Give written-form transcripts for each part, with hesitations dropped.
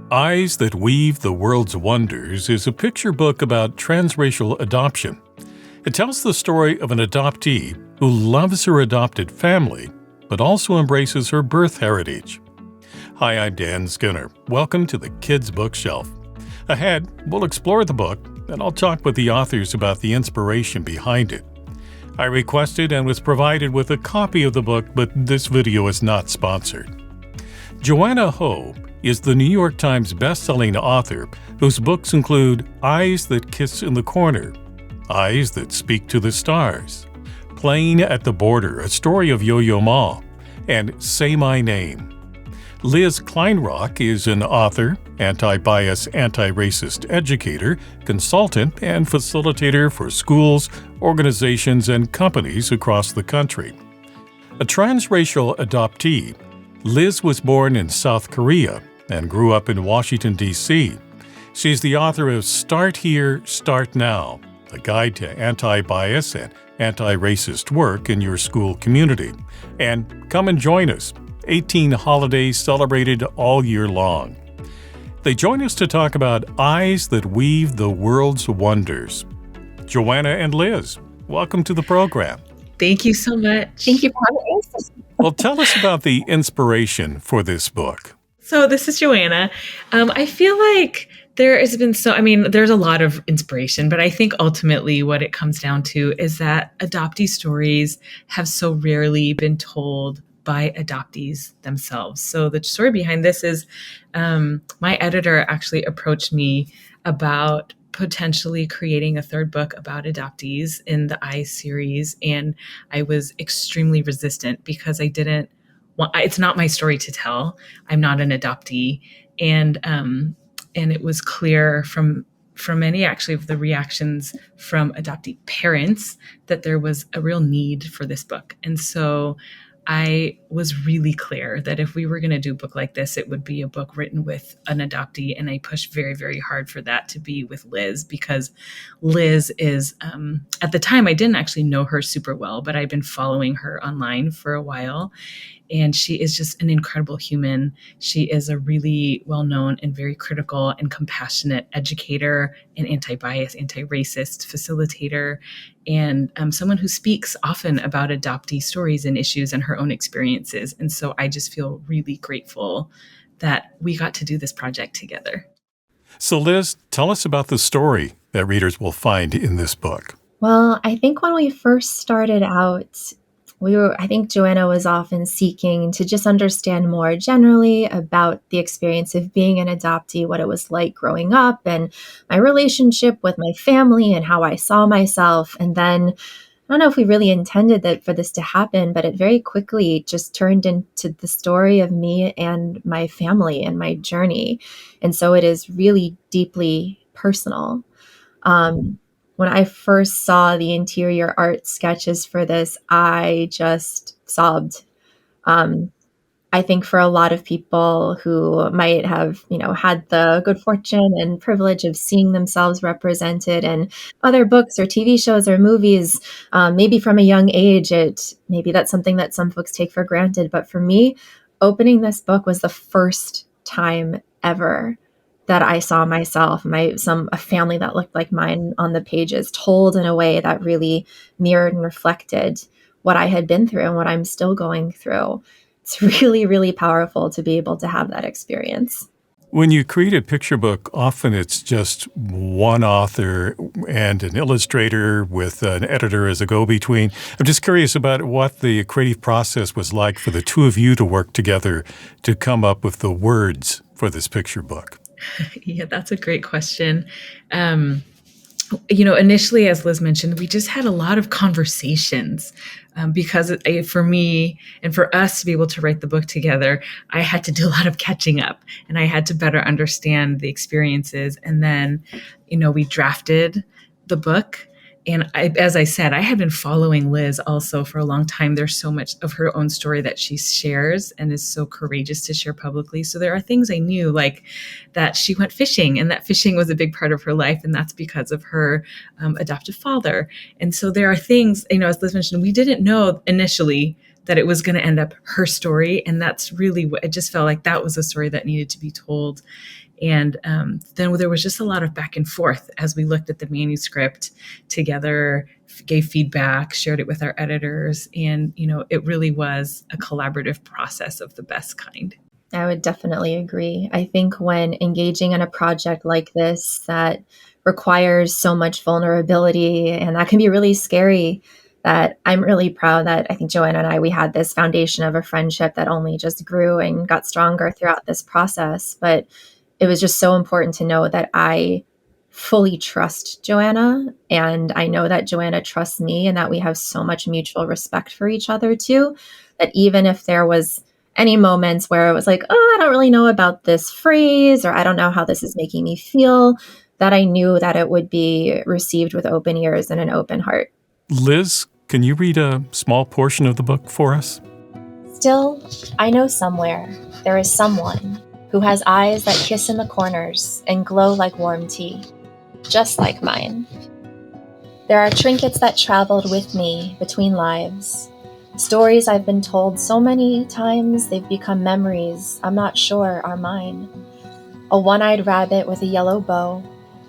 Eyes That Weave the World's Wonders is a picture book about transracial adoption. It tells the story of an adoptee who loves her adopted family, but also embraces her birth heritage. Hi, I'm Dan Skinner. Welcome to the Kids Bookshelf. Ahead, we'll explore the book, and I'll talk with the authors about the inspiration behind it. I requested and was provided with a copy of the book, but this video is not sponsored. Joanna Ho is the New York Times bestselling author whose books include Eyes That Kiss in the Corner, Eyes That Speak to the Stars, Playing at the Border, A Story of Yo-Yo Ma, and Say My Name. Liz Kleinrock is an author, anti-bias, anti-racist educator, consultant, and facilitator for schools, organizations, and companies across the country. A transracial adoptee, Liz was born in South Korea and grew up in Washington, D.C. She's the author of Start Here, Start Now, a guide to anti-bias and anti-racist work in your school community. And come and join us. 18 holidays celebrated all year long. They join us to talk about Eyes That Weave the World's Wonders. Joanna and Liz, welcome to the program. Thank you so much. Thank you for having us. Well, tell us about the inspiration for this book. So this is Joanna. I feel like there has been there's a lot of inspiration, but I think ultimately what it comes down to is that adoptee stories have so rarely been told by adoptees themselves. So the story behind this is my editor actually approached me about potentially creating a third book about adoptees in the Eyes series. And I was extremely resistant because I didn't want, it's not my story to tell. I'm not an adoptee. And it was clear from many actually of the reactions from adoptee parents that there was a real need for this book. And so I was really clear that if we were going to do a book like this, it would be a book written with an adoptee. And I pushed very, very hard for that to be with Liz, because Liz is, at the time, I didn't actually know her super well, but I've been following her online for a while. And she is just an incredible human. She is a really well-known and very critical and compassionate educator, an anti-bias, anti-racist facilitator, and someone who speaks often about adoptee stories and issues and her own experiences. And so I just feel really grateful that we got to do this project together. So Liz, tell us about the story that readers will find in this book. Well, I think when we first started out, I think Joanna was often seeking to just understand more generally about the experience of being an adoptee, what it was like growing up, and my relationship with my family and how I saw myself. And then I don't know if we really intended that for this to happen, but it very quickly just turned into the story of me and my family and my journey. And so it is really deeply personal. When I first saw the interior art sketches for this, I just sobbed. I think for a lot of people who might have, had the good fortune and privilege of seeing themselves represented in other books or TV shows or movies, maybe from a young age, maybe that's something that some folks take for granted. But for me, opening this book was the first time ever that I saw myself, a family that looked like mine on the pages, told in a way that really mirrored and reflected what I had been through and what I'm still going through. It's really, really powerful to be able to have that experience. When you create a picture book, often it's just one author and an illustrator with an editor as a go-between. I'm just curious about what the creative process was like for the two of you to work together to come up with the words for this picture book. Yeah, that's a great question. Initially, as Liz mentioned, we just had a lot of conversations because for me and for us to be able to write the book together, I had to do a lot of catching up and I had to better understand the experiences. And then, we drafted the book. And as I said, I had been following Liz also for a long time. There's so much of her own story that she shares and is so courageous to share publicly. So there are things I knew, like that she went fishing and that fishing was a big part of her life. And that's because of her adoptive father. And so there are things, as Liz mentioned, we didn't know initially that it was going to end up her story. And that's really what it just felt like that was a story that needed to be told. And then there was just a lot of back and forth as we looked at the manuscript together, gave feedback, shared it with our editors. And, it really was a collaborative process of the best kind. I would definitely agree. I think when engaging in a project like this that requires so much vulnerability, and that can be really scary, that I'm really proud that I think Joanna and we had this foundation of a friendship that only just grew and got stronger throughout this process. But it was just so important to know that I fully trust Joanna, and I know that Joanna trusts me, and that we have so much mutual respect for each other too, that even if there was any moments where it was like, oh, I don't really know about this phrase, or I don't know how this is making me feel, that I knew that it would be received with open ears and an open heart. Liz, can you read a small portion of the book for us? Still, I know somewhere there is someone who has eyes that kiss in the corners and glow like warm tea, just like mine. There are trinkets that traveled with me between lives, stories I've been told so many times they've become memories I'm not sure are mine. A one-eyed rabbit with a yellow bow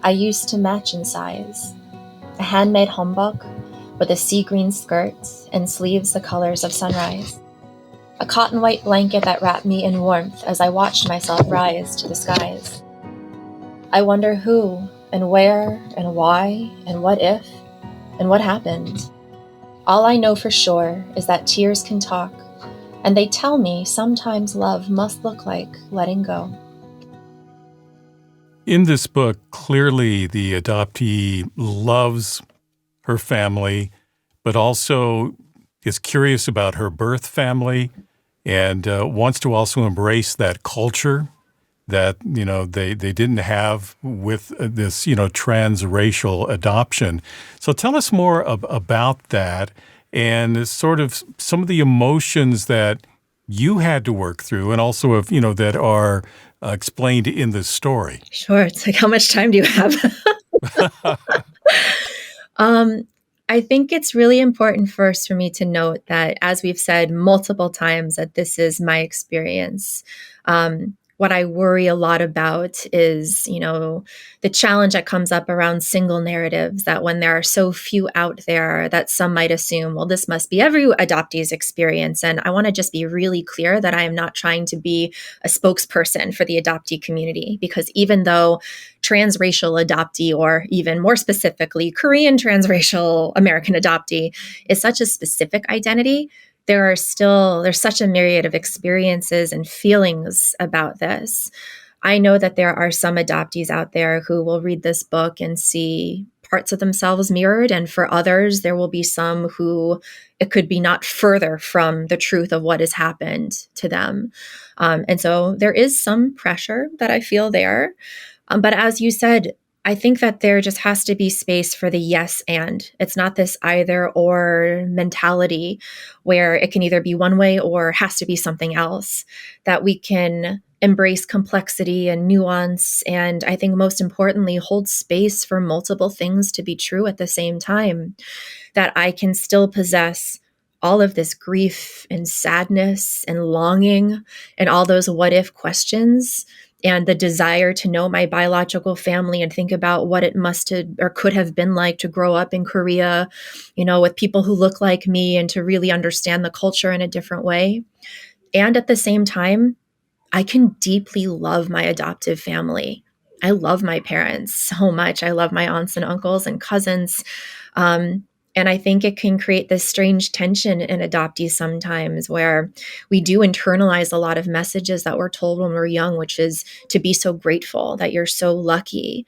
I used to match in size. A handmade homebook with a sea green skirt and sleeves the colors of sunrise. A cotton white blanket that wrapped me in warmth as I watched myself rise to the skies. I wonder who and where and why and what if and what happened. All I know for sure is that tears can talk, and they tell me sometimes love must look like letting go. In this book, clearly the adoptee loves her family, but also is curious about her birth family and wants to also embrace that culture that, they didn't have with this, transracial adoption. So tell us more about that and sort of some of the emotions that you had to work through and also, that are explained in this story. Sure. It's like, how much time do you have? I think it's really important first for me to note that, as we've said multiple times, that this is my experience. What I worry a lot about is, the challenge that comes up around single narratives, that when there are so few out there that some might assume, well, this must be every adoptee's experience. And I want to just be really clear that I am not trying to be a spokesperson for the adoptee community, because even though transracial adoptee, or even more specifically, Korean transracial American adoptee is such a specific identity, there's such a myriad of experiences and feelings about this. I know that there are some adoptees out there who will read this book and see parts of themselves mirrored. And for others, there will be some who it could be not further from the truth of what has happened to them. And so there is some pressure that I feel there. But as you said, I think that there just has to be space for the yes and. It's not this either or mentality where it can either be one way or has to be something else, that we can embrace complexity and nuance. And I think most importantly, hold space for multiple things to be true at the same time, that I can still possess all of this grief and sadness and longing and all those what if questions, and the desire to know my biological family and think about what it must have or could have been like to grow up in Korea, with people who look like me, and to really understand the culture in a different way. And at the same time, I can deeply love my adoptive family. I love my parents so much. I love my aunts and uncles and cousins. And I think it can create this strange tension in adoptees sometimes, where we do internalize a lot of messages that we're told when we're young, which is to be so grateful, that you're so lucky,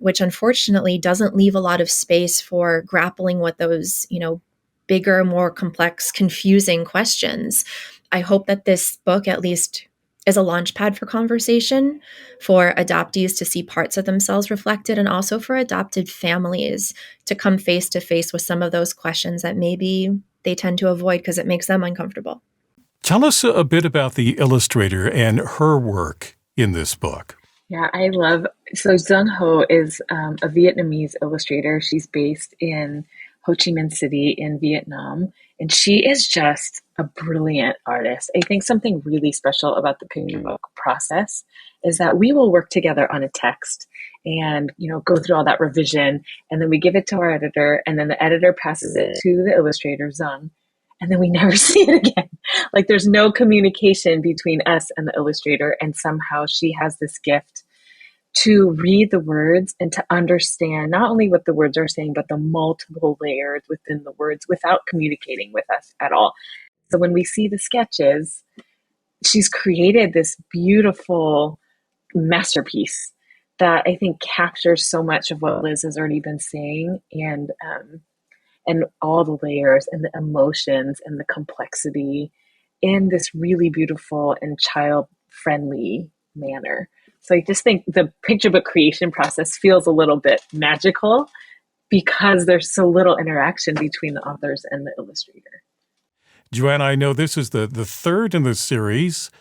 which unfortunately doesn't leave a lot of space for grappling with those, bigger, more complex, confusing questions. I hope that this book at least is a launch pad for conversation, for adoptees to see parts of themselves reflected, and also for adopted families to come face to face with some of those questions that maybe they tend to avoid because it makes them uncomfortable. Tell us a bit about the illustrator and her work in this book. Yeah, so Joanna Ho is a Vietnamese illustrator. She's based in Ho Chi Minh City in Vietnam. And she is just a brilliant artist. I think something really special about the picture book process is that we will work together on a text and, go through all that revision, and then we give it to our editor, and then the editor passes it to the illustrator, Zung, and then we never see it again. Like, there's no communication between us and the illustrator, and somehow she has this gift to read the words and to understand not only what the words are saying, but the multiple layers within the words without communicating with us at all. So when we see the sketches, she's created this beautiful masterpiece that I think captures so much of what Liz has already been saying, and all the layers and the emotions and the complexity in this really beautiful and child-friendly manner. So I just think the picture book creation process feels a little bit magical because there's so little interaction between the authors and the illustrator. Joanna, I know this is the third in the series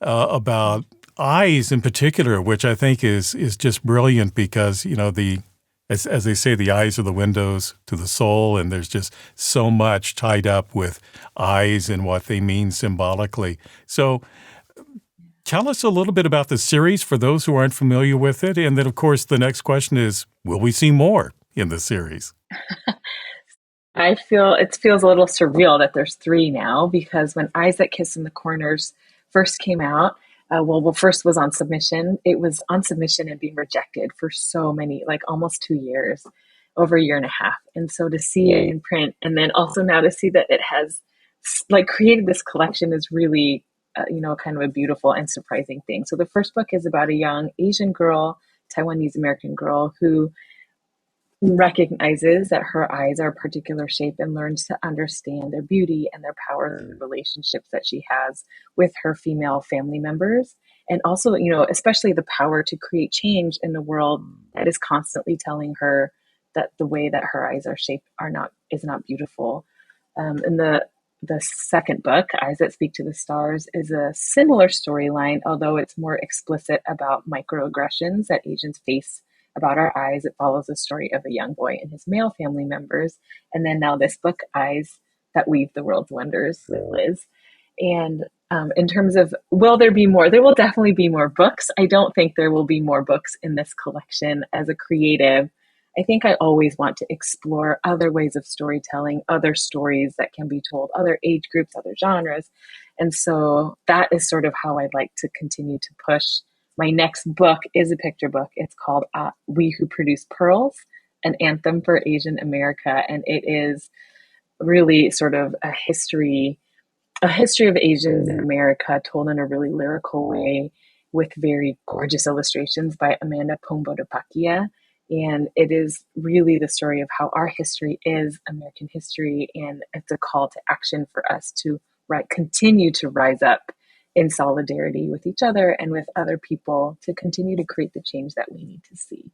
about eyes in particular, which I think is just brilliant because, as they say, the eyes are the windows to the soul, and there's just so much tied up with eyes and what they mean symbolically. So tell us a little bit about the series for those who aren't familiar with it. And then, of course, the next question is, will we see more in the series? I feel it feels a little surreal that there's 3 now, because when Eyes That Kiss in the Corners first came out, first was on submission. It was on submission and being rejected for so many, like almost 2 years, over a year and a half. And so to see it in print, and then also now to see that it has created this collection is really, kind of a beautiful and surprising thing. So the first book is about a young Asian girl, Taiwanese American girl, who recognizes that her eyes are a particular shape and learns to understand their beauty and their power and the relationships that she has with her female family members. And also, especially the power to create change in a world that is constantly telling her that the way that her eyes are shaped is not beautiful. And the second book, Eyes That Speak to the Stars, is a similar storyline, although it's more explicit about microaggressions that Asians face about our eyes. It follows the story of a young boy and his male family members. And then now this book, Eyes That Weave the World's Wonders, with Liz. And in terms of, will there be more? There will definitely be more books. I don't think there will be more books in this collection. As a creative, I think I always want to explore other ways of storytelling, other stories that can be told, other age groups, other genres. And so that is sort of how I'd like to continue to push. My next book is a picture book. It's called We Who Produce Pearls, an anthem for Asian America. And it is really sort of a history of Asians in America told in a really lyrical way with very gorgeous illustrations by Amanda Pombodopakia. And it is really the story of how our history is American history. And it's a call to action for us to continue to rise up in solidarity with each other and with other people to continue to create the change that we need to see.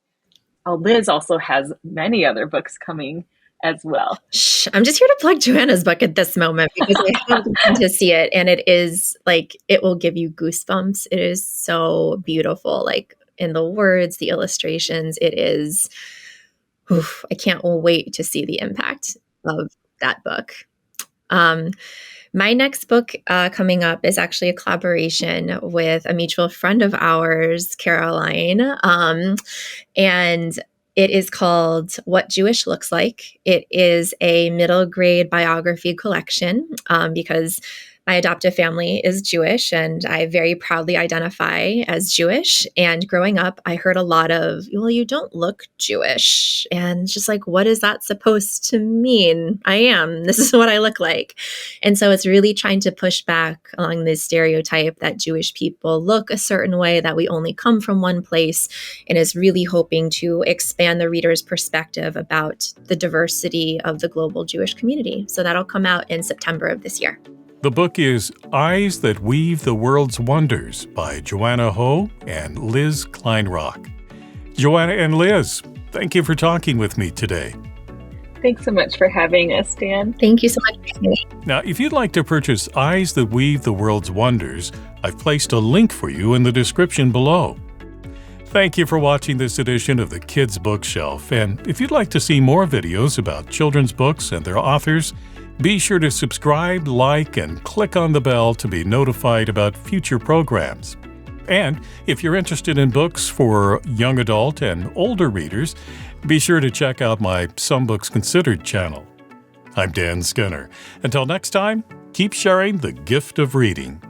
Liz also has many other books coming as well. Shh, I'm just here to plug Joanna's book at this moment because I have gotten to see it, and it is it will give you goosebumps. It is so beautiful, in the words, the illustrations. It is, I can't wait to see the impact of that book. My next book coming up is actually a collaboration with a mutual friend of ours, Caroline, and it is called What Jewish Looks Like. It is a middle grade biography collection because my adoptive family is Jewish, and I very proudly identify as Jewish. And growing up, I heard a lot of, well, you don't look Jewish. And just what is that supposed to mean? I am. This is what I look like. And so it's really trying to push back along this stereotype that Jewish people look a certain way, that we only come from one place, and is really hoping to expand the reader's perspective about the diversity of the global Jewish community. So that'll come out in September of this year. The book is Eyes That Weave the World's Wonders by Joanna Ho and Liz Kleinrock. Joanna and Liz, thank you for talking with me today. Thanks so much for having us, Dan. Thank you so much. Now, if you'd like to purchase Eyes That Weave the World's Wonders, I've placed a link for you in the description below. Thank you for watching this edition of the Kids Bookshelf, and if you'd like to see more videos about children's books and their authors, Be sure to subscribe, like, and click on the bell to be notified about future programs. And if you're interested in books for young adult and older readers, be sure to check out my Some Books Considered channel. I'm Dan Skinner. Until next time, keep sharing the gift of reading.